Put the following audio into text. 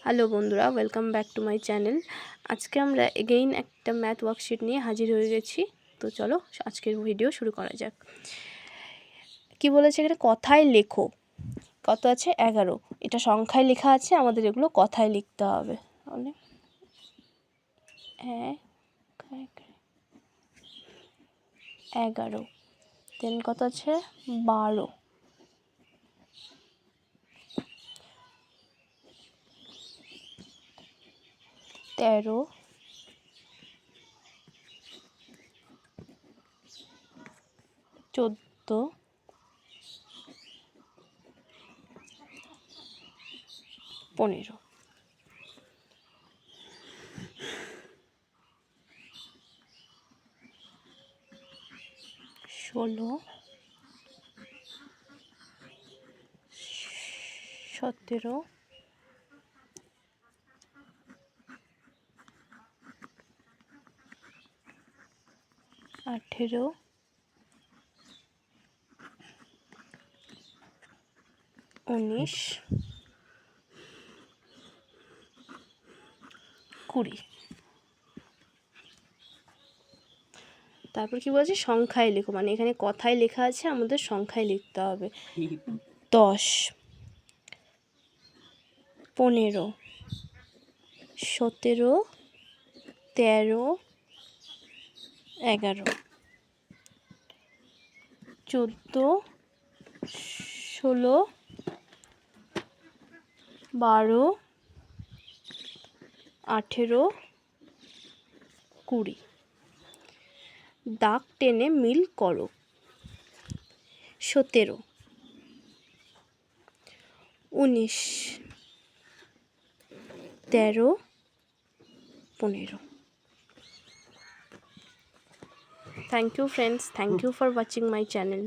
Hello বন্ধুরা, welcome back to my channel. আজকে আমরা এগেইন একটা ম্যাথ ওয়ার্কশিট নিয়ে হাজির হয়ে গেছি। তো চলো আজকের ভিডিও শুরু করা যাক। কি বলেছে এখানে? কথায় লেখো। কত আছে? 11। এটা সংখ্যায় লেখা আছে, আমাদের এগুলো কথায় লিখতে হবে। 11, দেন কত আছে? 12, 13, 14, 15, 16, 17, 18, 19, 20। তারপর কি বলছে? সংখ্যায় লেখো, মানে এখানে কথায় লেখা আছে, আমাদের সংখ্যায় লিখতে হবে। 10, 15, 17, 13, 11, 14, 16, 12, 18, 20। দাগ টেনে মিল করো। 17, 19, 13, 15। Thank you friends. Thank you for watching my channel.